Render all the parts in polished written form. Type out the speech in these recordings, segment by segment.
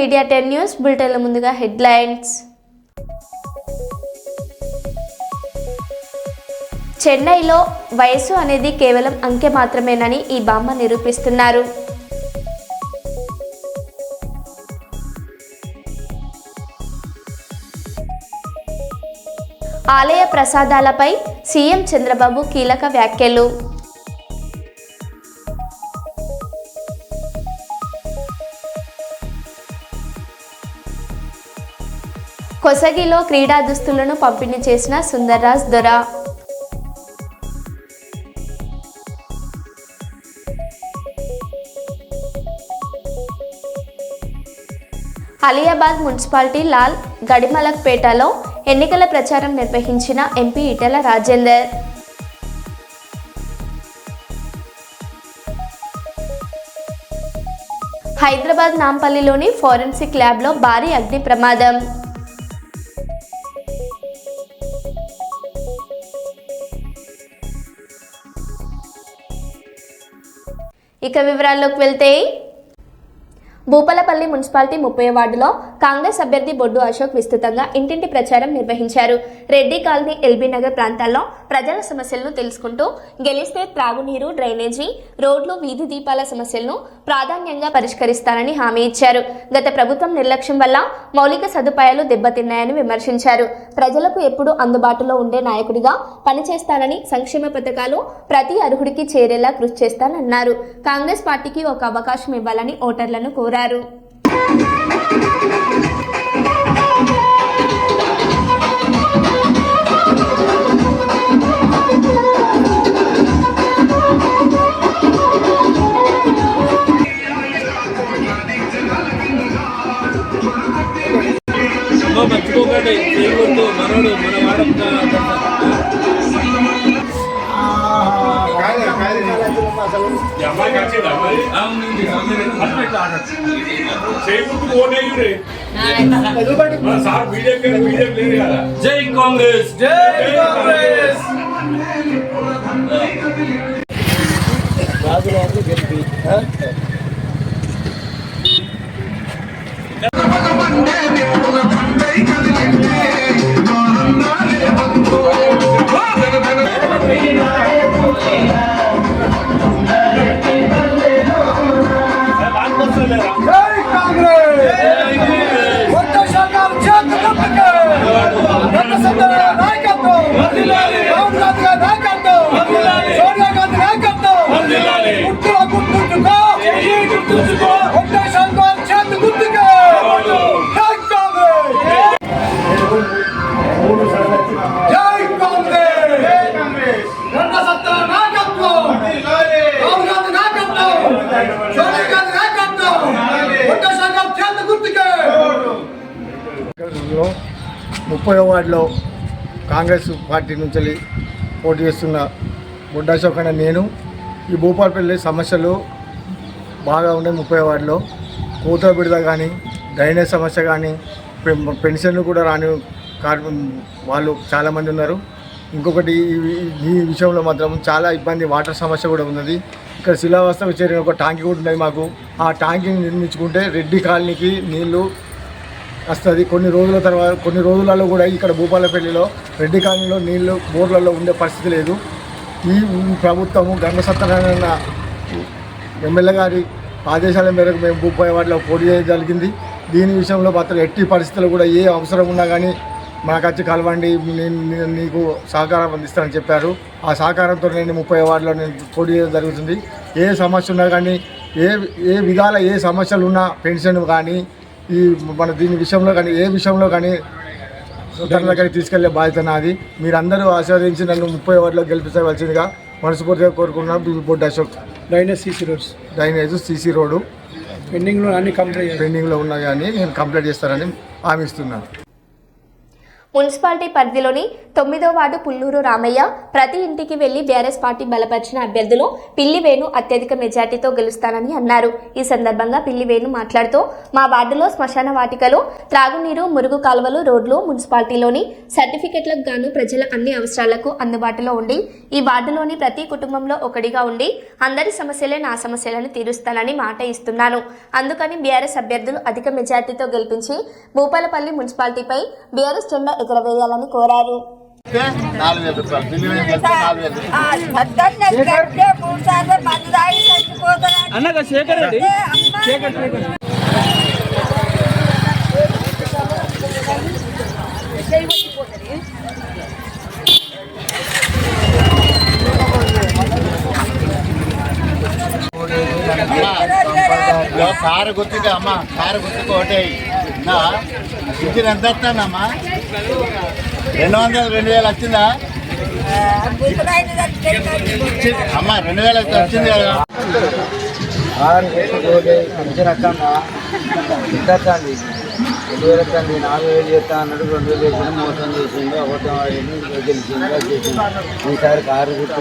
Media 10 news బులెటిన్ల ముందుగా headlines. చెన్నైలో వయసు అనేది కేవలం అంకె మాత్రమేనని ఈ బామ్మ నిరూపిస్తున్నారు. ఆలయ ప్రసాదాలపై సీఎం చంద్రబాబు కీలక వ్యాఖ్యలు. కొసగిలో క్రీడా దుస్తులను పంపిణీ చేసిన సుందర్రాజ్ దొర. అలియాబాద్ మున్సిపాలిటీ లాల్ గడిమలక్పేటలో ఎన్నికల ప్రచారం నిర్వహించిన ఎంపీ ఈటెల రాజేందర్. హైదరాబాద్ నాంపల్లిలోని ఫోరెన్సిక్ ల్యాబ్లో భారీ అగ్ని ప్రమాదం. ఇక వివరాల్లోకి వెళ్తే, భూపాలపల్లి మున్సిపాలిటీ 30వ వార్డులో కాంగ్రెస్ అభ్యర్థి బొడ్డు అశోక్ విస్తృతంగా ఇంటింటి ప్రచారం నిర్వహించారు. రెడ్డి కాలనీ, ఎల్బీ నగర్ ప్రాంతాల్లో ప్రజల సమస్యలను తెలుసుకుంటూ గెలిస్తే త్రాగునీరు, డ్రైనేజీ, రోడ్లు, వీధి దీపాల సమస్యలను ప్రాధాన్యంగా పరిష్కరిస్తానని హామీ ఇచ్చారు. గత ప్రభుత్వం నిర్లక్ష్యం వల్ల మౌలిక సదుపాయాలు దెబ్బతిన్నాయని విమర్శించారు. ప్రజలకు ఎప్పుడూ అందుబాటులో ఉండే నాయకుడిగా పనిచేస్తానని, సంక్షేమ పథకాలు ప్రతి అర్హుడికి చేరేలా కృషి చేస్తానన్నారు. కాంగ్రెస్ పార్టీకి ఒక అవకాశం ఇవ్వాలని ఓటర్లను కోరారు. మర్చిపోకండి, చేయకూడదు. మనోడు మన వాడంతా జై కాంగ్రెస్, జై కాంగ్రెస్. ముప్పై వార్డులో కాంగ్రెస్ పార్టీ నుంచి పోటీ చేస్తున్న బొడ్డు అశోక్ అనే నేను. ఈ భూపాలపల్లి సమస్యలు బాగా ఉన్నాయి. 30 వార్డులో కోత బిడద కానీ, డ్రైనేజ్ సమస్య కానీ, పెన్షన్లు కూడా రాని వాళ్ళు చాలామంది ఉన్నారు. ఇంకొకటి ఈ విషయంలో మాత్రం చాలా ఇబ్బంది, వాటర్ సమస్య కూడా ఉన్నది. ఇక్కడ శిలావస్థకు చేరిన ఒక ట్యాంక్ కూడా ఉన్నది మాకు. ఆ ట్యాంక్ని నిర్మించుకుంటే రెడ్డి కాలనీకి నీళ్లు వస్తుంది. కొన్ని రోజులలో కూడా ఇక్కడ భూపాలపల్లిలో రెడ్డి కాలనీలో నీళ్లు బోర్లలో ఉండే పరిస్థితి లేదు. ఈ ప్రభుత్వము గంగ సత్యనారాయణ ఎమ్మెల్యే గారి ఆదేశాల మేరకు మేము 30 వార్డులో పోటీ చేయడం జరిగింది. దీని విషయంలో మాత్రం ఎట్టి పరిస్థితుల్లో కూడా ఏ అవసరం ఉన్నా కానీ మాకు వచ్చి కలవండి, నేను నీకు సహకారం అందిస్తానని చెప్పారు. ఆ సహకారంతో నేను 30 వార్డులో నేను పోటీ చేయడం జరుగుతుంది. ఏ సమస్య ఉన్నా కానీ, ఏ విధాల ఏ సమస్యలు ఉన్నా, పెన్షన్ కానీ, ఈ మన దీని విషయంలో కానీ, ఏ విషయంలో కానీ తన దగ్గరికి తీసుకెళ్లే బాధ్యత నాది. మీరందరూ ఆశీర్వదించి నన్ను 30 వార్డులో గెలిపించవలసిందిగా మనస్ఫూర్తిగా కోరుకుంటున్నాను. బొడ్డు అశోక్. డ్రైనేజ్ సీసీ రోడ్డు పెండింగ్లో ఉన్నాయి కానీ నేను కంప్లీట్ చేస్తానని హామీ ఇస్తున్నాను. మున్సిపాలిటీ పరిధిలోని 9వ వార్డు పుల్లూరు రామయ్య ప్రతి ఇంటికి వెళ్లి బీఆర్ఎస్ పార్టీ బలపరిచిన అభ్యర్థులు పిల్లి వేణు అత్యధిక మెజార్టీతో గెలుస్తానని అన్నారు. ఈ సందర్భంగా పిల్లి వేణు మాట్లాడుతూ మా వార్డులో శ్మశాన వాటికలు, త్రాగునీరు, మురుగు కాలువలు, రోడ్లు, మున్సిపాలిటీలోని సర్టిఫికెట్లకు గాను ప్రజల అన్ని అవసరాలకు అందుబాటులో ఉండి ఈ వార్డులోని ప్రతి కుటుంబంలో ఒకటిగా ఉండి అందరి సమస్యలే నా సమస్యలను తీరుస్తానని మాట ఇస్తున్నాను. అందుకని బీఆర్ఎస్ అభ్యర్థులు అధిక మెజార్టీతో గెలిపించి భూపాలపల్లి మున్సిపాలిటీపై బీఆర్ఎస్ జెండా ఎగురవేయాలని కోరారు. అన్నగా శేఖర్ రెడ్డి కారు గుర్తుగా అమ్మ, కారు గుర్తుకు ఒకటే ఇచ్చిన ఎంత వస్తానమ్మా? 200 2000 వచ్చిందా అమ్మ? 2000 వచ్చింది కదా. పెన్షన్ వస్తాను వస్తుంది 2000 వస్తుంది. 4000 చేస్తా అన్నాడు, 2000 చేసిన మోసం చేసిండు, అబద్ధం ఆడింది, గెలిచిందా చేసింది. ఈసారి కారు గుర్తు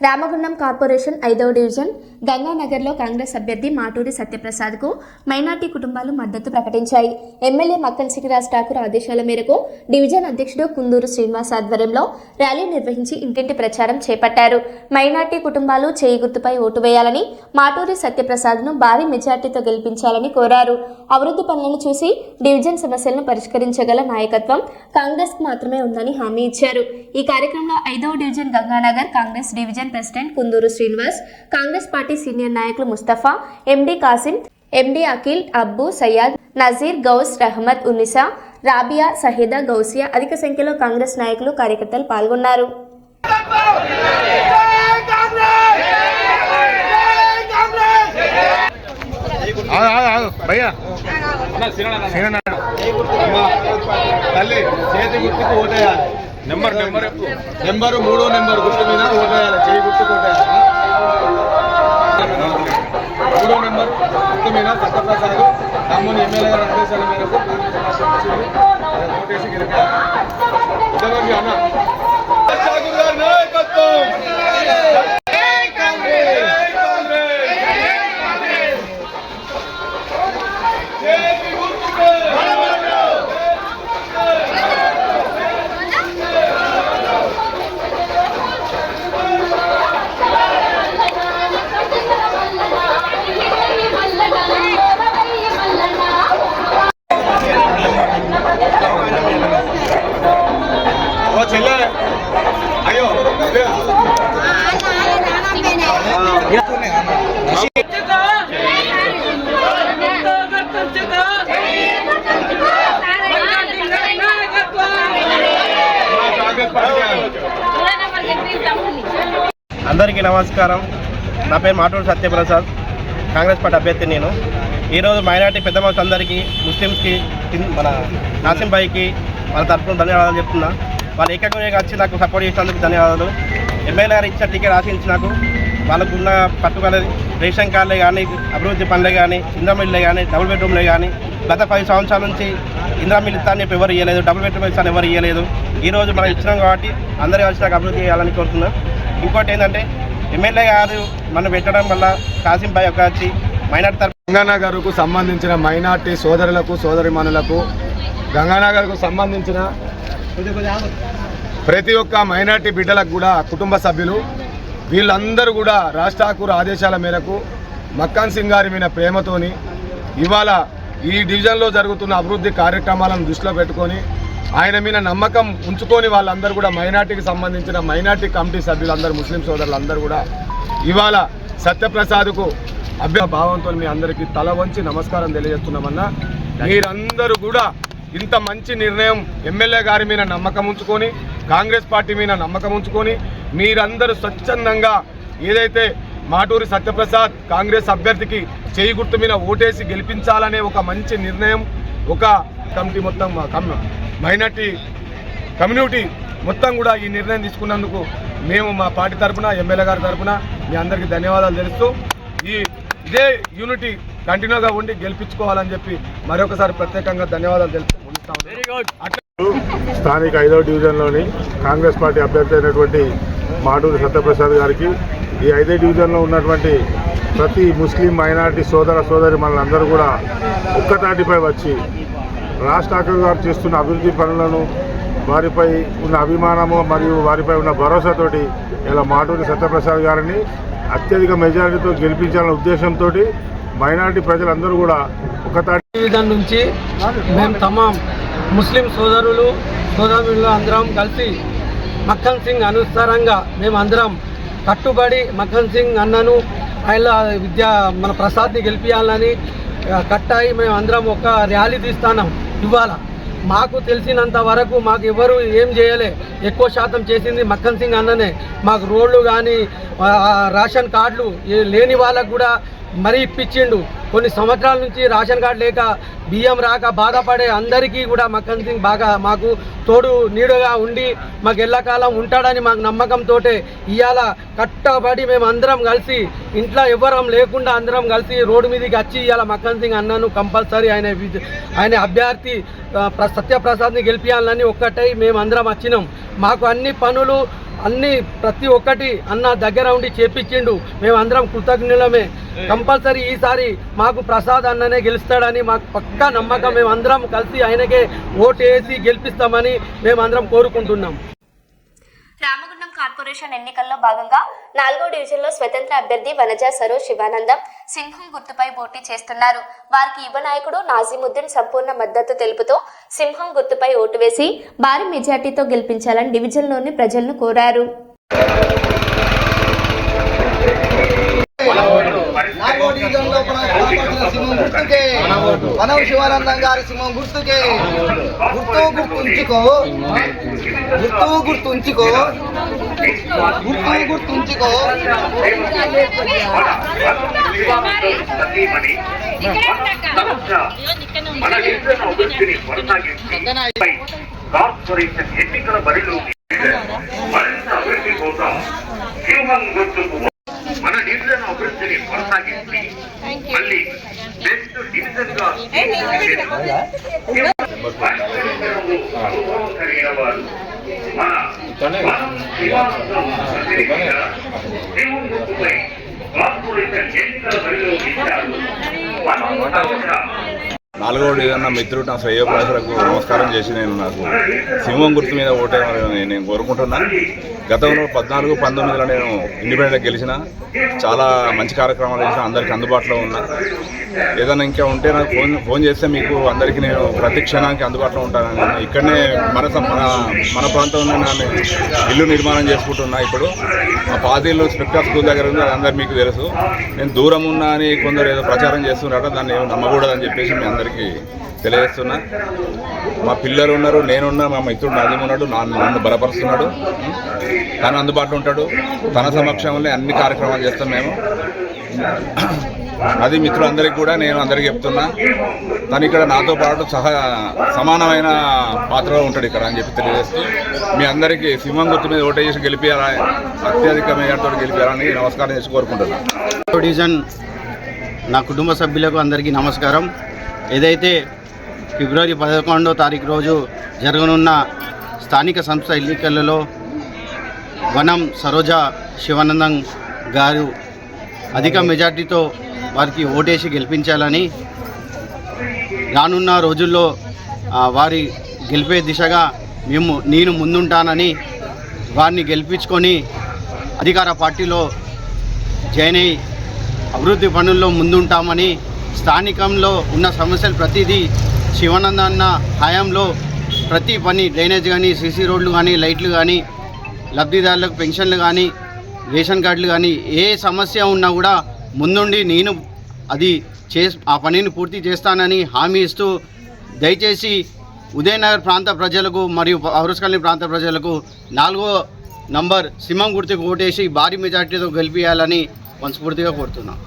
రామగుండం కార్పొరేషన్ 5వ డివిజన్ గంగానగర్లో కాంగ్రెస్ అభ్యర్థి మాటూరి సత్యప్రసాద్కు మైనార్టీ కుటుంబాలు మద్దతు ప్రకటించాయి. ఎమ్మెల్యే మక్కన్ సికిరాజ్ ఠాకూర్ ఆదేశాల మేరకు డివిజన్ అధ్యక్షుడు కుందూరు శ్రీనివాస్ ఆధ్వర్యంలో ర్యాలీ నిర్వహించి ఇంటింటి ప్రచారం చేపట్టారు. మైనార్టీ కుటుంబాలు చేయి గుర్తుపై ఓటు వేయాలని, మాటూరి సత్యప్రసాద్ను భారీ మెజార్టీతో గెలిపించాలని కోరారు. అభివృద్ధి పనులను చూసి డివిజన్ సమస్యలను పరిష్కరించగల నాయకత్వం కాంగ్రెస్కు మాత్రమే ఉందని హామీ ఇచ్చారు. ఈ కార్యక్రమంలో 5వ division Ganganagar Congress division president Kunduru Srinivas, Congress party senior నాయకులు ముస్తఫా, ఎండి కాసిం, ఎండి అఖిల్, అబ్బు, సయ్యాద్, నజీర్, గౌస్, రహమద్, ఉన్నిసా, రాబియా, సహీదా, గౌసియా అధిక సంఖ్యలో కాంగ్రెస్ నాయకులు, కార్యకర్తలు పాల్గొన్నారు. తల్లి చేతి గుర్తుకు ఓటేయాలి. నెంబరు 3వ నెంబర్ గుర్తు మీద ఓటేయాలి. చేయి గుర్తుకు ఓటేయాలి. 3వ నెంబర్ గుర్తు మీద సత్యప్రసాద్ తమ్ముని ఎమ్మెల్యే గారి ఆదేశాల మేరకు ఓటేసి గెలిపారు. అన్న అందరికీ నమస్కారం. నా పేరు మాటూరి సత్యప్రసాద్, కాంగ్రెస్ పార్టీ అభ్యర్థి. నేను ఈరోజు మైనార్టీ పెద్ద మనుషులు అందరికీ, ముస్లిమ్స్కి, మన నాసిం భాయ్కి వాళ్ళ తరఫున ధన్యవాదాలు చెప్తున్నా. వాళ్ళు ఏకంగా వచ్చి నాకు సపోర్ట్ చేసినందుకు ధన్యవాదాలు. ఎమ్మెల్యే గారు ఇచ్చిన టికెట్ ఆశించి నాకు వాళ్ళకున్న పట్టుదల, రేషన్ కార్డులే కానీ, అభివృద్ధి పనులే కానీ, ఇంద్రమిల్లే కానీ, డబుల్ బెడ్రూమ్లే కానీ, గత 10 సంవత్సరాల నుంచి ఇంద్రమిల్ ఇస్తాను చెప్పి ఎవరు ఇవ్వలేదు, డబుల్ బెడ్రూమ్ ఇస్తాను ఎవరు ఇవ్వలేదు. ఈరోజు మనం ఇచ్చినాం కాబట్టి అందరూ వచ్చి నాకు అభివృద్ధి చేయాలని కోరుతున్నాం. ఇంకోటి ఏంటంటే ఎమ్మెల్యే గారు మనం పెట్టడం వల్ల కాసిం భాయ్ ఒక వచ్చి మైనార్టీ తరఫు గంగానగర్కు సంబంధించిన మైనార్టీ సోదరులకు, సోదరిమణులకు, గంగానగర్కు సంబంధించిన ప్రతి ఒక్క మైనార్టీ బిడ్డలకు కూడా, కుటుంబ సభ్యులు వీళ్ళందరూ కూడా రాజ్ ఠాకూర్ ఆదేశాల మేరకు మక్కన్ సింగ్ గారి మీద ప్రేమతోని ఇవాళ ఈ డివిజన్లో జరుగుతున్న అభివృద్ధి కార్యక్రమాలను దృష్టిలో పెట్టుకొని ఆయన మీద నమ్మకం ఉంచుకొని వాళ్ళందరూ కూడా మైనార్టీకి సంబంధించిన మైనార్టీ కమిటీ సభ్యులందరూ, ముస్లిం సోదరులందరూ కూడా ఇవాళ సత్యప్రసాద్కు భావంతో మీ అందరికీ తల వంచి నమస్కారం తెలియజేస్తున్నామన్నా. మీరందరూ కూడా ఇంత మంచి నిర్ణయం ఎమ్మెల్యే గారి మీద నమ్మకం ఉంచుకొని, కాంగ్రెస్ పార్టీ మీద నమ్మకం ఉంచుకొని మీరందరూ స్వచ్ఛందంగా ఏదైతే మాటూరి సత్యప్రసాద్ కాంగ్రెస్ అభ్యర్థికి చేయి గుర్తు మీద ఓటేసి గెలిపించాలనే ఒక మంచి నిర్ణయం, ఒక కమిటీ మొత్తం మైనార్టీ కమ్యూనిటీ మొత్తం కూడా ఈ నిర్ణయం తీసుకున్నందుకు మేము మా పార్టీ తరఫున, ఎమ్మెల్యే గారి తరఫున మీ అందరికీ ధన్యవాదాలు తెలుస్తూ, ఇదే యూనిటీ కంటిన్యూగా ఉండి గెలిపించుకోవాలని చెప్పి మరొకసారి ప్రత్యేకంగా ధన్యవాదాలు తెలుపుతాము. స్థానిక 5వ డివిజన్లోని కాంగ్రెస్ పార్టీ అభ్యర్థి అయినటువంటి మాటూరి సత్యప్రసాద్ గారికి ఈ 5వ డివిజన్లో ఉన్నటువంటి ప్రతి ముస్లిం మైనారిటీ సోదరి మనందరూ కూడా ఒక్కతాటిపై వచ్చి రాజ్ ఠాకూర్ గారు చేస్తున్న అభివృద్ధి పనులను వారిపై ఉన్న అభిమానము మరియు వారిపై ఉన్న భరోసాతోటి ఇలా మాటూరి సత్యప్రసాద్ గారిని అత్యధిక మెజారిటీతో గెలిపించాలనే ఉద్దేశంతో మైనారిటీ ప్రజలందరూ కూడా ఒకతాటి డివిజన్ నుంచి మేము తమాం ముస్లిం సోదరులు అందరం కలిసి మక్కన్ సింగ్ అనుసారంగా మేము అందరం కట్టుబడి మక్కన్ సింగ్ అన్నను ఆయన మన ప్రసాద్ని గెలిపించాలని కట్టాయి మేము అందరం ఒక ర్యాలీ తీస్తున్నాం. ఇవాళ మాకు తెలిసినంత వరకు మాకు ఎవరు ఏం చేయలే, ఎక్కువ శాతం చేసింది మక్కన్ సింగ్ అన్ననే. మాకు రోడ్లు కానీ రేషన్ కార్డులు లేని వాళ్ళకు కూడా మరీ ఇప్పించిండు. కొన్ని సంవత్సరాల నుంచి రేషన్ కార్డు లేక బియ్యం రాక బాధపడే అందరికీ కూడా మక్కన్ సింగ్ బాగా మాకు తోడు నీడగా ఉండి మాకు ఎల్లకాలం ఉంటాడని మాకు నమ్మకంతో ఇవాళ కట్టబడి మేము అందరం కలిసి ఇంట్లో ఎవరం లేకుండా అందరం కలిసి రోడ్డు మీదకి వచ్చి ఇవాళ మక్కన్ సింగ్ అన్నను కంపల్సరీ ఆయన అభ్యర్థి సత్యప్రసాద్ని గెలిపించాలని ఒక్కటై మేము అందరం వచ్చినాం. మాకు అన్ని పనులు ప్రతి ఒక్కటి అన్న దగ్గర ఉండి చేపించిండు. మేమందరం కృతజ్ఞులమే. కంపల్సరీ ఈసారి మాకు ప్రసాద్ అన్ననే గెలుస్తాడని మాకు పక్కా నమ్మకం. మేమందరం కలిసి ఆయనకే ఓటు వేసి గెలిపిస్తామని మేమందరం కోరుకుంటున్నాం. రామగుండం కార్పొరేషన్ ఎన్నికల్లో భాగంగా 4వ డివిజన్లో స్వతంత్ర అభ్యర్థి వనజ సరోజ్ శివానందం సింహం గుర్తుపై పోటీ చేస్తున్నారు. వారికి యువ నాయకుడు నాజిముద్దీన్ సంపూర్ణ మద్దతు తెలుపుతూ సింహం గుర్తుపై ఓటు వేసి భారీ మెజార్టీతో గెలిపించాలని డివిజన్లోని ప్రజలను కోరారు. శివానందం గారి సింహం గుర్తుకే గుర్తుంచుకో కార్పొరేషన్ ఎన్నికల బరిలో మరింత అభివృద్ధి కోసం సింహం గుర్తుకు మన డివిజన్ అభివృద్ధిని కొనసాగించి మళ్ళీ బెస్ట్ డివిజన్ గా అనుభవం కలిగిన వారు మన శివానందం ప్రతినిధిగా సింహం గుర్తుపై కార్పొరేషన్ ఎన్నికల బరిలో ఇచ్చారు. 4వ డివిజన్ మిత్రుడు నా శ్రేయోభిలాషులకు నమస్కారం చేసి నాకు సింహం గుర్తు మీద ఓటేయాలని నేను కోరుకుంటున్నాను. గతంలో 14, 19లో నేను ఇండిపెండెంట్గా గెలిచిన, చాలా మంచి కార్యక్రమాలు చేసిన, అందరికీ అందుబాటులో ఉన్నా. ఏదైనా ఇంకా ఉంటే నాకు ఫోన్ చేస్తే మీకు అందరికీ నేను ప్రతి క్షణానికి అందుబాటులో ఉంటాను. ఇక్కడనే మన ప్రాంతంలో నేను ఇల్లు నిర్మాణం చేసుకుంటున్నా. ఇప్పుడు ఆ పాతీళ్ళు స్పెక్టర్ స్కూల్ దగ్గర ఉంది, అది అందరు మీకు తెలుసు. నేను దూరం ఉన్నా అని కొందరు ఏదో ప్రచారం చేస్తున్నారట, దాన్ని నమ్మకూడదని చెప్పేసి మీ అందరికీ తెలియజేస్తున్నా. మా పిల్లలు ఉన్నారు, నేనున్నా, మా మిత్రుడు నాజీం ఉన్నాడు, నన్ను బలపరుస్తున్నాడు. తను అందుబాటులో ఉంటాడు. తన సమక్షంలో అన్ని కార్యక్రమాలు చేస్తాం మేము. అది మిత్రులందరికీ కూడా నేను అందరికీ చెప్తున్నా, తను ఇక్కడ నాతో పాటు సమానమైన పాత్రలో ఉంటాడు ఇక్కడ అని చెప్పి తెలియజేస్తూ మీ అందరికీ సింహం గుర్తు మీద ఓటు చేసి గెలిపియాలా, అత్యధిక మేయర్తో గెలిపాలని నమస్కారం చేసి కోరుకుంటున్నాను. డివిజన్ నా కుటుంబ సభ్యులకు అందరికీ నమస్కారం. ఏదైతే ఫిబ్రవరి 11వ తారీఖు రోజు జరగనున్న స్థానిక సంస్థ ఎన్నికలలో వనం సరోజ శివానందం గారు అధిక మెజార్టీతో వారికి ఓటేసి గెలిపించాలని, రానున్న రోజుల్లో వారి గెలిపే దిశగా నేను ముందుంటానని, వారిని గెలిపించుకొని అధికార పార్టీలో జాయిన్ అయ్యి అభివృద్ధి పనుల్లో ముందుంటామని, స్థానికంలో ఉన్న సమస్యలు ప్రతిదీ శివానందన్న హయాంలో ప్రతి పని, డ్రైనేజ్ కానీ, సీసీ రోడ్లు కానీ, లైట్లు కానీ, లబ్ధిదారులకు పెన్షన్లు కానీ, రేషన్ కార్డులు కానీ, ఏ సమస్య ఉన్నా కూడా ముందుండి నేను ఆ పనిని పూర్తి చేస్తానని హామీ ఇస్తూ, దయచేసి ఉదయనగర్ ప్రాంత ప్రజలకు మరియు ఔరస్ కాలనీ ప్రాంత ప్రజలకు 4వ నంబర్ సింహం గుర్తుకు ఓటేసి భారీ మెజార్టీతో గెలిపించాలని మనస్ఫూర్తిగా కోరుతున్నాను.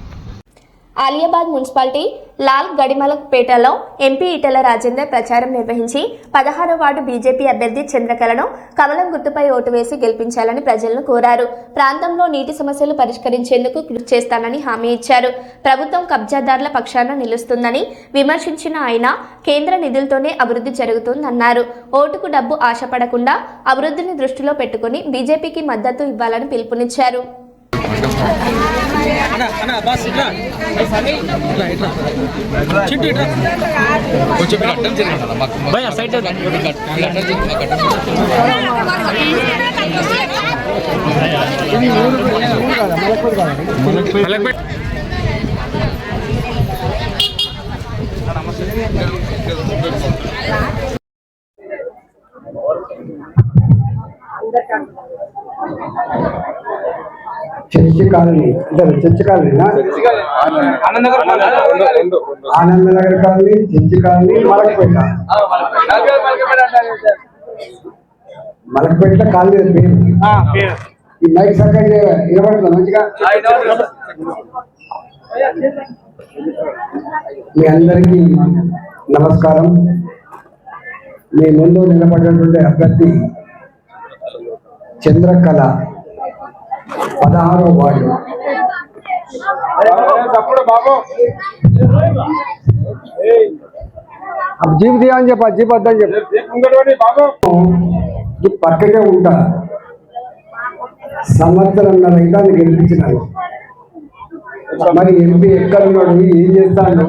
ఆలియాబాద్ మున్సిపాలిటీ లాల్ గడిమలపేటలో ఎంపీ ఈటెల రాజేందర్ ప్రచారం నిర్వహించి 16వ వార్డు బీజేపీ అభ్యర్థి చంద్రకళను కమలం గుర్తుపై ఓటు వేసి గెలిపించాలని ప్రజలను కోరారు. ప్రాంతంలో నీటి సమస్యలు పరిష్కరించేందుకు కృషి చేస్తానని హామీ ఇచ్చారు. ప్రభుత్వం కబ్జాదారుల పక్షాన నిలుస్తుందని విమర్శించిన ఆయన కేంద్ర నిధులతోనే అభివృద్ధి జరుగుతుందన్నారు. ఓటుకు డబ్బు ఆశపడకుండా అభివృద్ధిని దృష్టిలో పెట్టుకుని బీజేపీకి మద్దతు ఇవ్వాలని పిలుపునిచ్చారు. చర్చి కాలనీ అంటే చర్చి కాలనీనా Anandnagar colony church colony Malakpet colony పేరు. ఈ మైక్ సరిగ్గా వినబడుతుంది మంచిగా. మీ అందరికీ నమస్కారం. మీ ముందు నిలబడినటువంటి అభ్యర్థి చంద్రకళ 16వ వార్డు. జీప్ దియా అని చెప్ప జీప్ వద్దని చెప్పు. ఈ పక్కకే ఉంటా సంవత్సరంన్నర దాన్ని గెలిపించినారు. మరి ఎంపీ ఎక్కడ ఉన్నాడు, ఏం చేస్తాడు,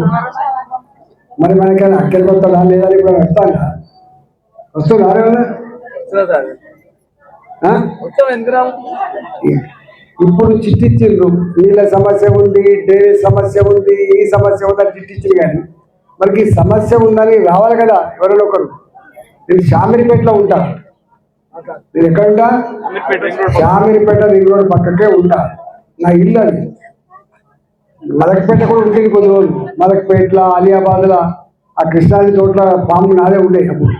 మరి మనకైనా అక్కడికి వస్తాడా లేదా ఇప్పుడు వస్తాడా? వస్తున్నారా? ఇప్పుడు చిట్టిచ్చిండ్రు. నీళ్ళ సమస్య ఉంది, డ్రైనేజ్ సమస్య ఉంది, ఈ సమస్య ఉందని చిట్టిచ్చింది. కానీ మనకి సమస్య ఉందని రావాలి కదా ఎవరైనా ఒకరు. నేను షామిరిపేటలో ఉంటా. నేను ఎక్కడ ఉంటా? షామిరిపేట రింగ్ రోడ్ పక్కకే ఉంటా. నా ఇల్లు అది. మలకపేట కూడా ఉంటుంది కొద్ది రోజులు. మలకపేటలో, అలియాబాద్లో ఆ కృష్ణాది తోటల పాము నాదే ఉండే. అప్పుడు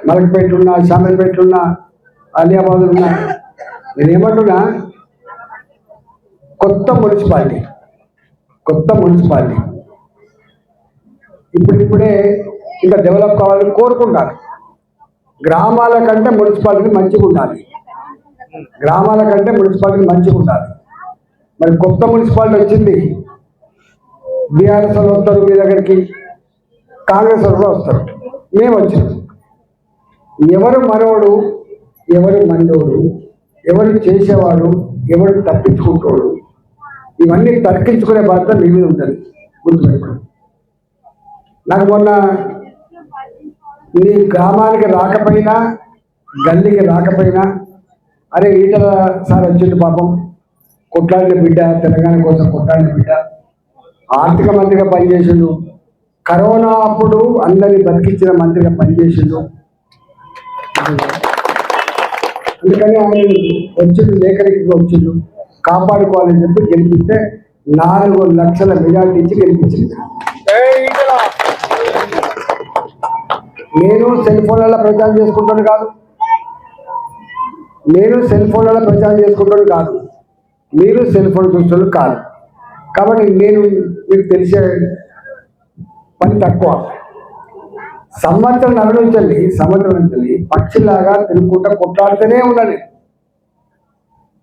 మలకపేట ఉన్నా, షామిరిపేటలో ఉన్నా, అలియాబాద్ ఉన్నా. నేను ఏమంటున్నా, కొత్త మున్సిపాలిటీ ఇప్పుడిప్పుడే ఇంకా డెవలప్ కావాలని కోరుకుంటారు. గ్రామాల కంటే మున్సిపాలిటీ మంచిగా ఉండాలి. మరి కొత్త మున్సిపాలిటీ వచ్చింది. బీఆర్ఎస్ వాళ్ళు వస్తారు మీ దగ్గరికి, కాంగ్రెస్ వాళ్ళు కూడా వస్తారు. మేము వచ్చాం. ఎవరు మనోడు, ఎవరు మందోడు, ఎవరు చేసేవాడు, ఎవరు తప్పించుకుంటాడు, ఇవన్నీ తర్కించుకునే బాధ్యత మీ మీద ఉంటుంది. గుర్తుపెట్టుకోండి. నాకు మొన్న నీ గ్రామానికి రాకపోయినా, గల్లీకి రాకపోయినా, అరే ఈటల సార్ వచ్చిండు పాపం, కొట్లాడిన బిడ్డ, తెలంగాణ కోసం కొట్లాడిన బిడ్డ, ఆర్థిక మంత్రిగా పనిచేసిండు, కరోనా అప్పుడు అందరినీ బతికించిన మంత్రిగా పనిచేసిండు. అందుకని ఆయన వచ్చిండు, లేఖరికి వచ్చిండు, కాపాడుకోవాలని చెప్పి గెలిపిస్తే 4 లక్షల మెజార్టీ ఇచ్చి గెలిపించింది. నేను సెల్ ఫోన్లలో ప్రచారం చేసుకుంటాను కాదు, మీరు సెల్ ఫోన్ చూస్తున్నారు కాదు. కాబట్టి నేను మీకు తెలిసే పని తక్కువ. సంవత్సరం నుంచి పక్షిలాగా తిరుగుకుంటా కొట్లాడుతూనే ఉండాలి.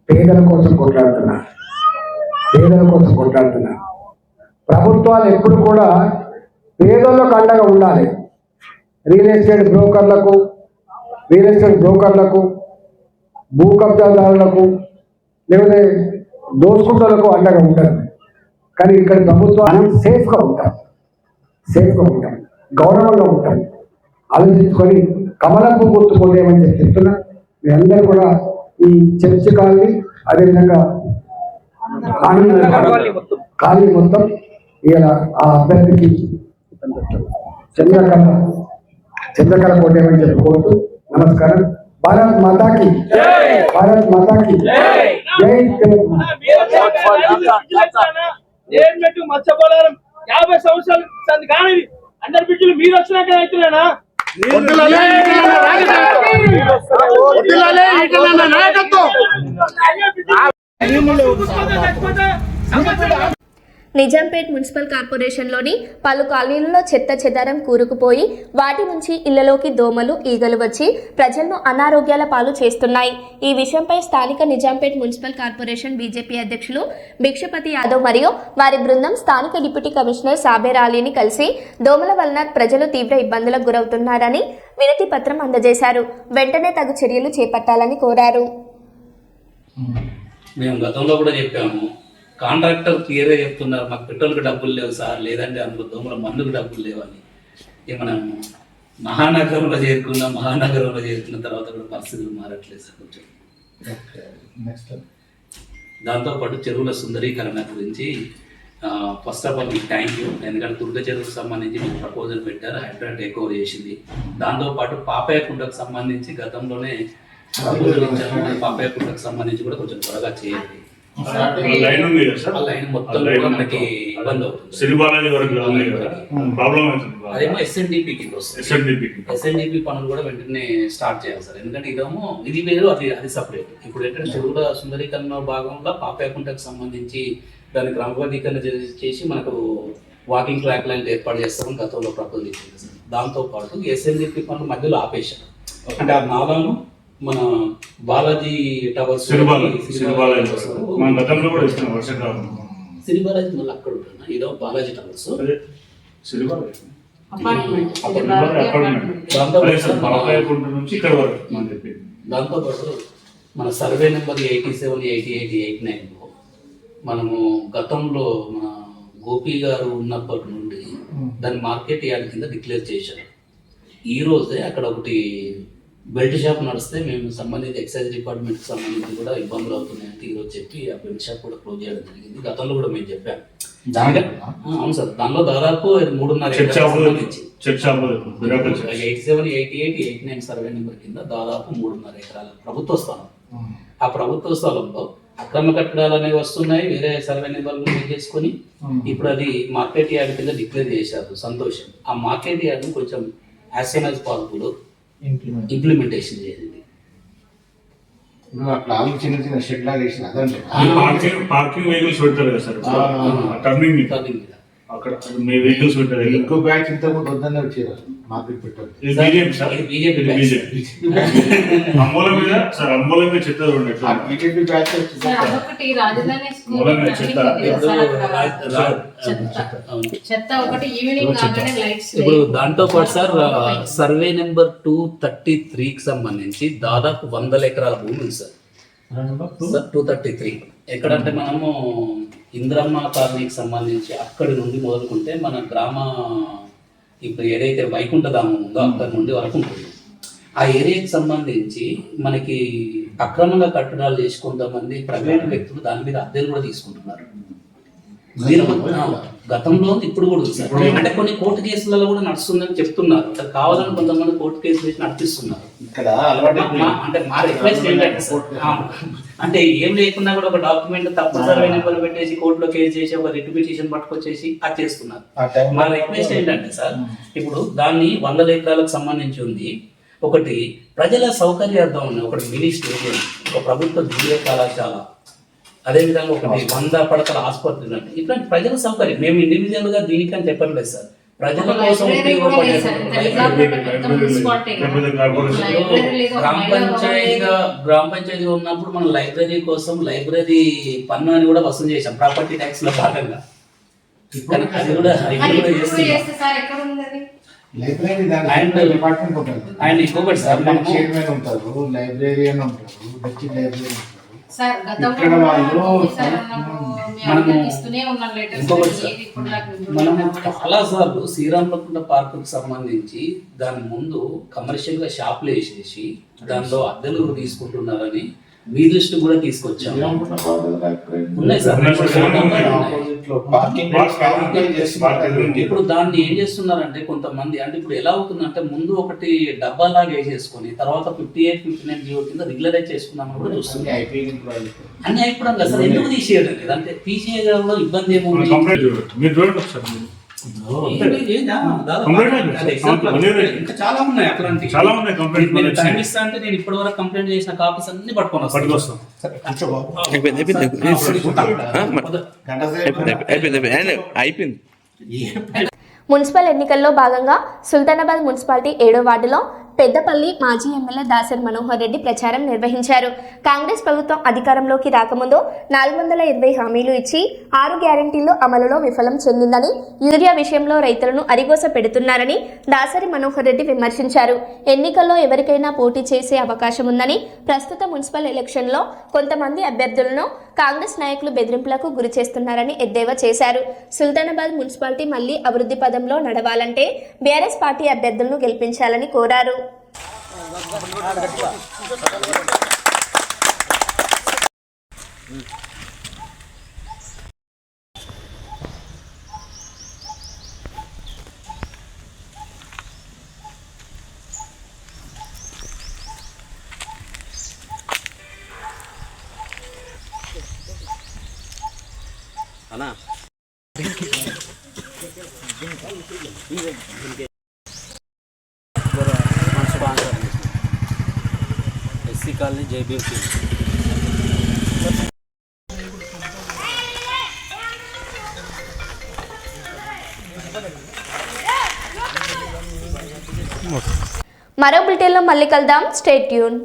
పేదల కోసం కొట్లాడుతున్నా. ప్రభుత్వాలు ఎప్పుడు కూడా పేదలకు అండగా ఉండాలి. రియల్ ఎస్టేట్ బ్రోకర్లకు, భూ కబ్జాదారులకు, లేకపోతే దోసుకుంటలకు అండగా ఉంటారు. కానీ ఇక్కడ ప్రభుత్వం సేఫ్గా ఉంటాం, గౌరవంగా ఉంటాం. ఆలోచించుకొని కమలపు గుర్తుకోలేమని చెప్తున్నా. మీ అందరూ కూడా ఈ చర్చి కాలనీ, అదేవిధంగా కాలనీ మొత్తం ఇలా ఆ అభ్యర్థికి చంద్రకళ కోటేమని చెప్పుకోవచ్చు. నమస్కారం. భారత్ మాతాకి జై తెలంగాణ. మత్స్యపోలారం 50 సంవత్సరాలు కానీ అందరి బిడ్డలు మీరు వచ్చినాక అవుతున్నానా? నిజాంపేట్ మున్సిపల్ కార్పొరేషన్లోని పలు కాలనీలలో చెత్త చెదారం కూరుకుపోయి వాటి నుంచి ఇళ్లలోకి దోమలు ఈగలు వచ్చి ప్రజలను అనారోగ్యాల పాలు చేస్తున్నాయి. ఈ విషయంపై స్థానిక నిజాంపేట్ మున్సిపల్ కార్పొరేషన్ బీజేపీ అధ్యక్షులు భిక్షపతి యాదవ్ మరియు వారి బృందం స్థానిక డిప్యూటీ కమిషనర్ సాబేర్ అలీని కలిసి దోమల వలన ప్రజలు తీవ్ర ఇబ్బందులకు గురవుతున్నారని వినతి పత్రం అందజేశారు. వెంటనే తగు చర్యలు చేపట్టాలని కోరారు. మేము గతంలో కూడా చెప్పాము, కాంట్రాక్టర్ క్లియర్గా చెప్తున్నారు మాకు పెట్రోల్కి డబ్బులు లేవు సార్, లేదంటే అందులో దోమల మందుకు డబ్బులు లేవని. ఇక మనం మహానగరంలో చేరుకున్న తర్వాత కూడా పరిస్థితులు మారట్లేదు సార్ కొంచెం. దాంతోపాటు చెరువుల సుందరీకరణ గురించి ఫస్ట్ ఆఫ్ ఆల్ మీకు థ్యాంక్ యూ. ఎందుకంటే దుర్గ చెరువుకు సంబంధించి మీకు ప్రపోజల్ పెట్టారు, హైడ్రా టేక్ ఓవర్ చేసింది. దాంతోపాటు పాపయ్యకుంటకు సంబంధించి గతంలోనే ప్రపోజల్ ఇచ్చారు, పాపయ్య కుంటకు సంబంధించి కూడా కొంచెం త్వరగా చేయండి. లైన్ మొత్తం మనకి ఇబ్బంది అవుతుంది. అదేమో ఎస్ఎన్డిపికి ఎస్ఎన్డిపి పనులు కూడా వెంటనే స్టార్ట్ చేయాలి సార్. ఎందుకంటే ఇది వేరు, అది సపరేట్. ఇప్పుడు ఏంటంటే చెరువుల సుందరీకరణ భాగంలో పాపయ్యకుంటకు సంబంధించి దాన్ని క్రమబద్ధీకరణ చేసి మనకు వాకింగ్ ట్రాక్ లైన్ ఏర్పాటు చేస్తామని గతంలో ప్రపోజల్ ఇచ్చింది సార్. దాంతోపాటు ఎస్ఎన్డిపి పనులు మధ్యలో ఆపేశారు. అంటే ఆ నాలాను మన బాలాజీ టవర్స్ సిరిబాలాజీ మళ్ళీ అక్కడ ఉంటున్నా, ఇదో బాలాజీ టవర్స్ దాంతోపాటు మన సర్వే నెంబర్ 87, 88, 89లో మనము గతంలో మన గోపి గారు ఉన్నప్పటి నుండి దాన్ని మార్కెట్ యార్డ్ కింద డిక్లేర్ చేశారు. ఈ రోజే అక్కడ ఒకటి బెల్ట్ షాప్ నడిస్తే మేము సంబంధించి ఎక్సైజ్ డిపార్ట్మెంట్కి సంబంధించి కూడా ఇబ్బందులు అవుతున్నాయంటే ఈరోజు చెప్పి ఆ బెల్ట్ షాప్ కూడా క్లోజ్ చేయడం జరిగింది. గతంలో కూడా మేము చెప్పాము. అవును సార్, దానిలో దాదాపు 3.5 సంబంధించి 87, 88, 89 సర్వే నెంబర్ కింద దాదాపు 3.5 ఎకరాల ప్రభుత్వ స్థలం. ఆ ప్రభుత్వ స్థలంలో అక్రమ కట్టడాలు అనేవి వస్తున్నాయి, వేరే సర్వే నెంబర్లు యూజ్ చేసుకొని ఇప్పుడు అది మార్కెట్ యార్డ్ కింద డిక్లేర్ చేశారు. సంతోషం. ఆ మార్కెట్ యార్డ్ని కొంచెం as soon as possible implementation చేసింది. చిన్న చిన్న షెడ్ లాగా వేసిన పార్కింగ్ వెహికల్స్ పెడతారు కదా సార్, టర్నింగ్ మీద అక్కడ మీ వెహికల్స్ పెట్టారు. ఇంకో బ్యాచ్ ఇంత కూడా వద్దనే వచ్చారు మార్కెట్ పెట్టారు. అమ్మోల మీద సార్, అమ్మోల మీద చెత్త బీజేపీ బ్యాచ్ ఇప్పుడు దాంతో పాటు సార్ సర్వే నెంబర్ 233కి సంబంధించి దాదాపు 100 ఎకరాల భూమి ఉంది సార్. 233 ఎక్కడంటే మనము ఇంద్రమ్మ కాలనీకి సంబంధించి అక్కడి నుండి మొదలుకుంటే మన గ్రామ ఇప్పుడు ఏదైతే వైకుంఠధామం ఉందో అక్కడి నుండి వరకు ఉంటుంది. ఆ ఏరియాకి సంబంధించి మనకి అక్రమంగా కట్టడాలు చేసి కొంతమంది ప్రైవేట్ వ్యక్తులు దాని మీద అద్దెలు కూడా తీసుకుంటున్నారు. గతంలో ఇప్పుడు కూడా ఉంది. అంటే కొన్ని కోర్టు కేసులలో కూడా నడుస్తుందని చెప్తున్నారు. కావాలని కొంతమంది కోర్టు కేసులు వేసి నడిపిస్తున్నారు. అంటే మా రిక్వెస్ట్ ఏంటంటే అంటే ఏం లేకుండా కూడా ఒక డాక్యుమెంట్ తప్పు సర్వే నెంబర్ పెట్టేసి కోర్టులో కేసు చేసి ఒక రిట్ పిటిషన్ పట్టుకొచ్చేసి అది చేస్తున్నారు. మా రిక్వెస్ట్ ఏంటంటే సార్, ఇప్పుడు దాన్ని 100 ఎకరాలకు సంబంధించి ఉంది. ఒకటి ప్రజల సౌకర్యార్థం ఉంది, ఒకటి మినీ స్టేడియం, ఒక ప్రభుత్వ జూనియర్ కళాశాల, అదేవిధంగా ఒకటి 100 పడకల ఆసుపత్రి. ఇట్లాంటి ప్రజల సౌకర్యం మేము ఇండివిజువల్ గా దీనికని చెప్పట్లేదు సార్, ప్రజల కోసం గ్రామ పంచాయతీగా ఉన్నప్పుడు మనం లైబ్రరీ కోసం లైబ్రరీ పన్ను అని కూడా వసూలు చేశాం ప్రాపర్టీ ట్యాక్స్ లో భాగంగా. అది కూడా అండ్ ఇంకొకటి సార్, చైర్మన్ ఉంటారు, లైబ్రేరియన్ ఉంటారు, డిస్ట్రిక్ట్ లైబ్రరీ ఉంటారు. మనము చాలా సార్లు శ్రీరామకుంట పార్క్ కు సంబంధించి దాని ముందు కమర్షియల్ గా షాపులు వేసేసి దానిలో అద్దెలు తీసుకుంటున్నారని మీ దృష్టి కూడా తీసుకొచ్చాము. ఉన్నాయి సార్. ఇప్పుడు దాన్ని ఏం చేస్తున్నారంటే కొంతమంది, అంటే ఇప్పుడు ఎలా అవుతుందంటే ముందు ఒకటి డబ్బాలాగా వేసేసుకొని తర్వాత 58, 59 జీవో కింద రెగ్యులరైజ్ చేసుకున్నామని కూడా చూస్తుంది. అన్ని అయిపోవడం కదా సార్, ఎందుకు తీసేయడం? అంటే తీసేయడంలో ఇబ్బంది ఏమో. ఇంకా చాలా ఉన్నాయి అట్లాంటి మీరు టైం ఇస్తా అంటే నేను ఇప్పటి వరకు కంప్లైంట్ చేసిన కాపీస్ అన్ని పట్టుకొని వస్తాను. అయిపోయింది. మున్సిపల్ ఎన్నికల్లో భాగంగా సుల్తానాబాద్ మున్సిపాలిటీ 7వ వార్డులో పెద్దపల్లి మాజీ ఎమ్మెల్యే దాసరి మనోహర్ రెడ్డి ప్రచారం నిర్వహించారు. కాంగ్రెస్ ప్రభుత్వం అధికారంలోకి రాకముందు 420 హామీలు ఇచ్చి 6 గ్యారంటీలు అమలులో విఫలం చెందిందని, యూరియా విషయంలో రైతులను అరిగోస పెడుతున్నారని దాసరి మనోహర్ రెడ్డి విమర్శించారు. ఎన్నికల్లో ఎవరికైనా పోటీ చేసే అవకాశం ఉందని, ప్రస్తుత మున్సిపల్ ఎలక్షన్లో కొంతమంది అభ్యర్థులను కాంగ్రెస్ నాయకులు బెదిరింపులకు గురి చేస్తున్నారని ఎద్దేవా చేశారు. సుల్తానాబాద్ మున్సిపాలిటీ మళ్లీ అభివృద్ధి పదంలో నడవాలంటే బీఆర్ఎస్ పార్టీ అభ్యర్థులను గెలిపించాలని కోరారు. ఎస్సీ కాలనీ జేబీఎఫ్ మరో బులెటిన్లో మళ్ళీ కలుద్దాం. Stay tune.